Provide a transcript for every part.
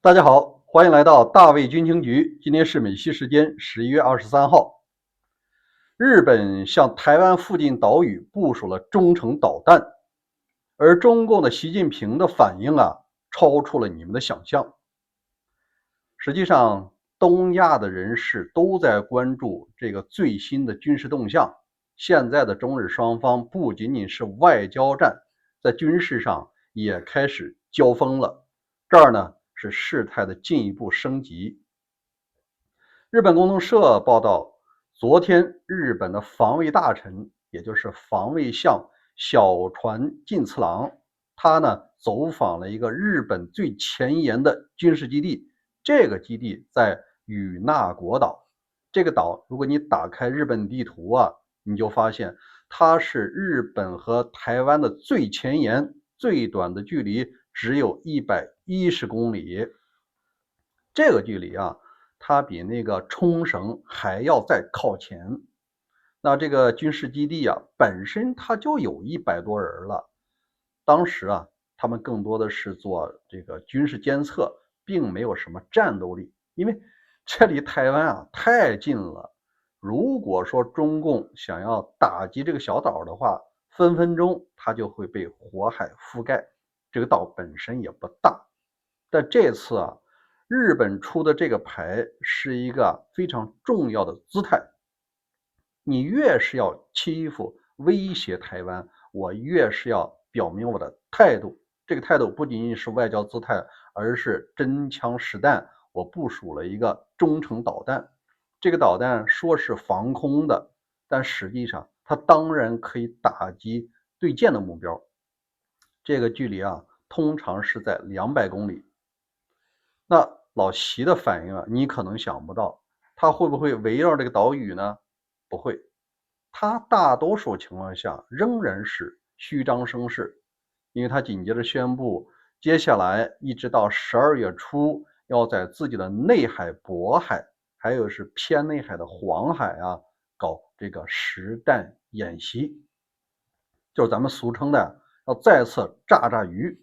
大家好，欢迎来到大卫军情局。今天是美西时间11月23号，日本向台湾附近岛屿部署了中程导弹，而中共的习近平的反应超出了你们的想象。实际上，东亚的人士都在关注这个最新的军事动向。现在的中日双方不仅仅是外交战，在军事上也开始交锋了。这儿呢是事态的进一步升级。日本共同社报道，昨天日本的防卫大臣，也就是防卫相小船进次郎，他呢走访了一个日本最前沿的军事基地，这个基地在与那国岛。这个岛，如果你打开日本地图你就发现它是日本和台湾的最前沿，最短的距离只有110公里。这个距离它比那个冲绳还要再靠前。那这个军事基地本身它就有100多人了。当时他们更多的是做这个军事监测，并没有什么战斗力，因为这离台湾太近了。如果说中共想要打击这个小岛的话，分分钟它就会被火海覆盖。这个岛本身也不大，但这次日本出的这个牌是一个非常重要的姿态。你越是要欺负、威胁台湾，我越是要表明我的态度。这个态度不仅仅是外交姿态，而是真枪实弹。我部署了一个中程导弹，这个导弹说是防空的，但实际上它当然可以打击对舰的目标。这个距离通常是在200公里。那老习的反应你可能想不到，他会不会围绕这个岛屿呢？不会，他大多数情况下仍然是虚张声势，因为他紧接着宣布，接下来一直到12月初，要在自己的内海、渤海，还有是偏内海的黄海搞这个实弹演习，就是咱们俗称的要再次炸炸鱼。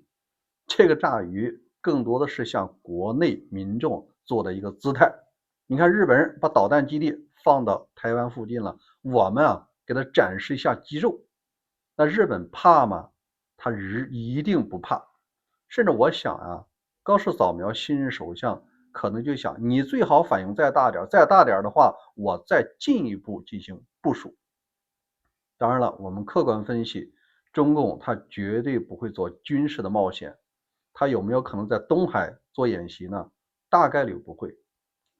这个炸鱼更多的是向国内民众做的一个姿态。你看日本人把导弹基地放到台湾附近了，我们给他展示一下肌肉。那日本怕吗？他一定不怕。甚至我想高市早苗新任首相可能就想，你最好反应再大点，再大点的话，我再进一步进行部署。当然了，我们客观分析，中共他绝对不会做军事的冒险。他有没有可能在东海做演习呢？大概率不会，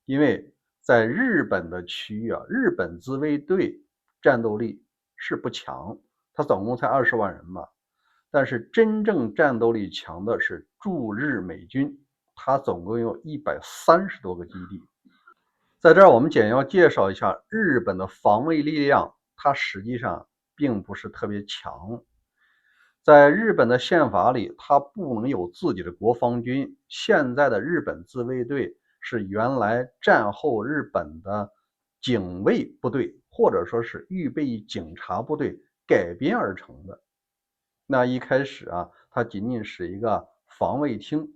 因为在日本的区域日本自卫队战斗力是不强，他总共才20万人嘛。但是真正战斗力强的是驻日美军，它总共有130多个基地。在这儿我们简要介绍一下日本的防卫力量，它实际上并不是特别强。在日本的宪法里，它不能有自己的国防军。现在的日本自卫队是原来战后日本的警卫部队，或者说是预备警察部队改编而成的。那一开始它仅仅是一个防卫厅，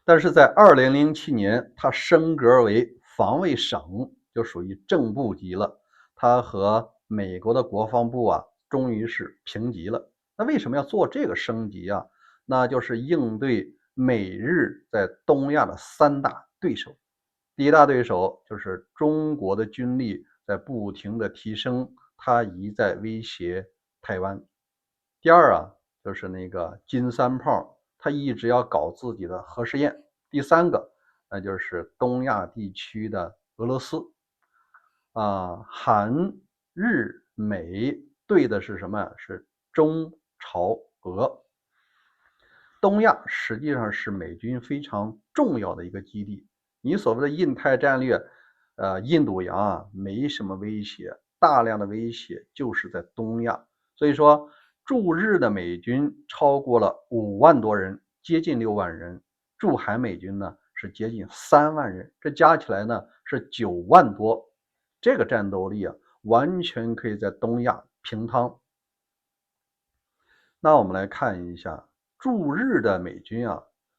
但是在2007年，它升格为防卫省，就属于正部级了。它和美国的国防部终于是平级了。那为什么要做这个升级那就是应对美日在东亚的3大对手。第一大对手就是中国的军力在不停的提升，它一再威胁台湾。第二就是那个金三炮，他一直要搞自己的核试验。第三个那就是东亚地区的俄罗斯韩日美对的是什么？是中朝俄。东亚实际上是美军非常重要的一个基地。你所谓的印太战略，印度洋没什么威胁，大量的威胁就是在东亚。所以说，驻日的美军超过了5万多人，接近6万人；驻韩美军呢是接近3万人，这加起来呢是9万多。这个战斗力完全可以在东亚平摊。那我们来看一下驻日的美军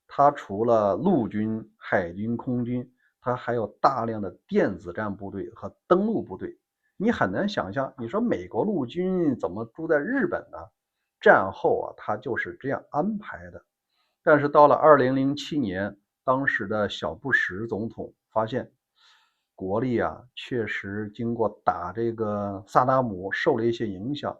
它除了陆军、海军、空军，它还有大量的电子战部队和登陆部队。你很难想象，你说美国陆军怎么住在日本呢？战后啊，它就是这样安排的。但是到了2007年，当时的小布什总统发现，国力啊确实经过打这个萨达姆受了一些影响，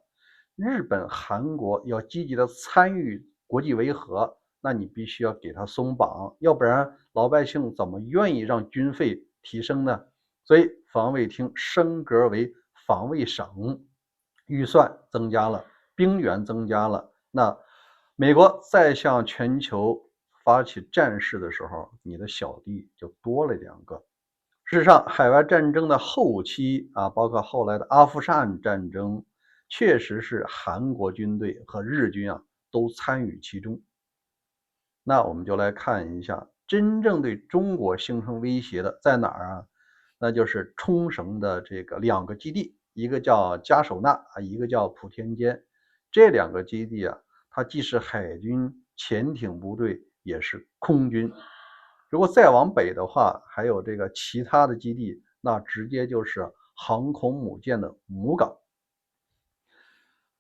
日本、韩国要积极的参与国际维和，那你必须要给他松绑，要不然老百姓怎么愿意让军费提升呢？所以防卫厅升格为防卫省，预算增加了，兵员增加了。那美国再向全球发起战事的时候，你的小弟就多了2个。事实上，海外战争的后期啊，包括后来的阿富汗战争，确实是韩国军队和日军啊都参与其中。那我们就来看一下，真正对中国形成威胁的在哪儿啊？那就是冲绳的这个2个基地，一个叫加手纳啊，一个叫普天间。这2个基地啊，它既是海军潜艇部队，也是空军。如果再往北的话，还有这个其他的基地，那直接就是航空母舰的母港。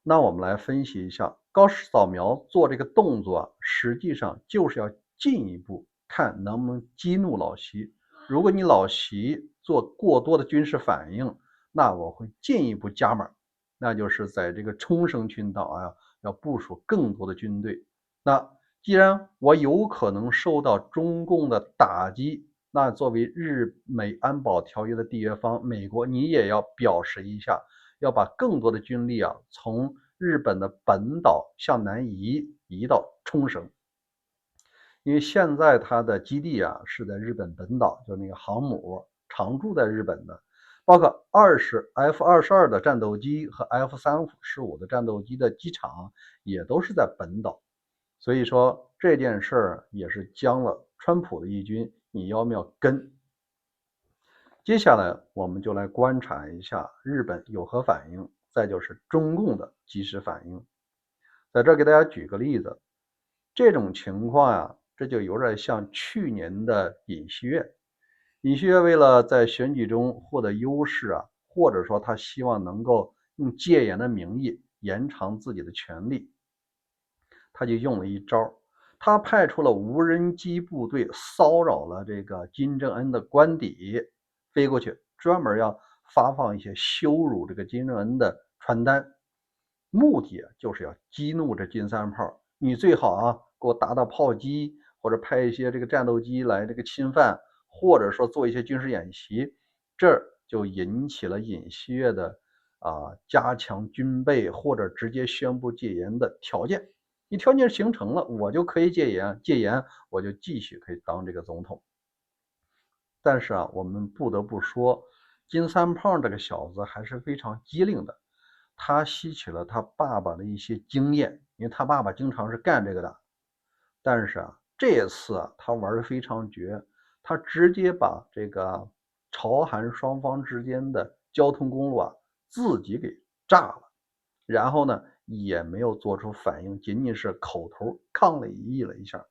那我们来分析一下，高扫描做这个动作啊，实际上就是要进一步看能不能激怒老习。如果你老习做过多的军事反应，那我会进一步加码，那就是在这个冲绳群岛啊，要部署更多的军队。那既然我有可能受到中共的打击，那作为日美安保条约的缔约方，美国你也要表示一下，要把更多的军力啊从日本的本岛向南移到冲绳，因为现在它的基地啊是在日本本岛，就那个航母常驻在日本的，包括F-22的战斗机和 F-35的战斗机的机场也都是在本岛。所以说这件事儿也是僵了川普的一军，你要不要跟？接下来我们就来观察一下日本有何反应，再就是中共的及时反应。在这给大家举个例子，这种情况呀，这就有点像去年的尹锡悦。尹锡悦为了在选举中获得优势啊，或者说他希望能够用戒严的名义延长自己的权利，他就用了一招，他派出了无人机部队骚扰了这个金正恩的官邸，飞过去专门要发放一些羞辱这个金正恩的传单，目的就是要激怒这金三炮，你最好啊给我打炮击，或者派一些这个战斗机来这个侵犯，或者说做一些军事演习，这就引起了尹锡悦的加强军备或者直接宣布戒严的条件。你条件形成了，我就可以戒严，戒严我就继续可以当这个总统。但是啊，我们不得不说，金三胖这个小子还是非常机灵的，他吸取了他爸爸的一些经验，因为他爸爸经常是干这个的。但是啊，这次啊，他玩的非常绝，他直接把这个朝韩双方之间的交通公路啊自己给炸了，然后呢也没有做出反应，仅仅是口头抗议了一下。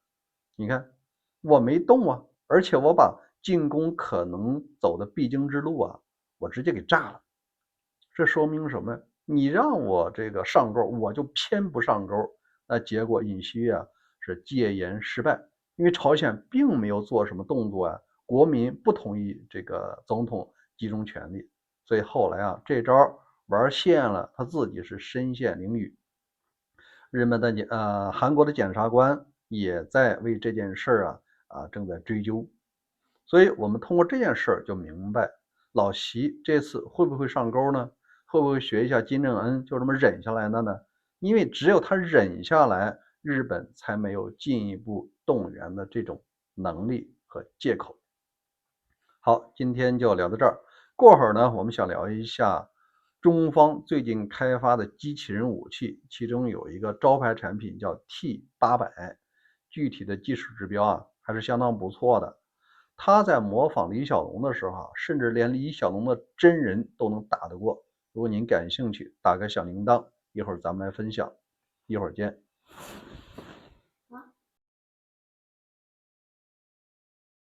你看我没动啊，而且我把进攻可能走的必经之路啊，我直接给炸了。这说明什么？你让我这个上钩，我就偏不上钩。那结果尹锡悦啊是戒严失败，因为朝鲜并没有做什么动作啊，国民不同意这个总统集中权力，所以后来啊这招玩线了，他自己是身陷囹圄。日本的韩国的检察官也在为这件事正在追究。所以我们通过这件事就明白，老习这次会不会上钩呢？会不会学一下金正恩就这么忍下来的呢？因为只有他忍下来，日本才没有进一步动员的这种能力和借口。好，今天就聊到这儿。过会儿呢，我们想聊一下中方最近开发的机器人武器，其中有一个招牌产品叫 T800，具体的技术指标啊还是相当不错的。他在模仿李小龙的时候啊，甚至连李小龙的真人都能打得过。如果您感兴趣，打开小铃铛，一会儿咱们来分享。一会儿见。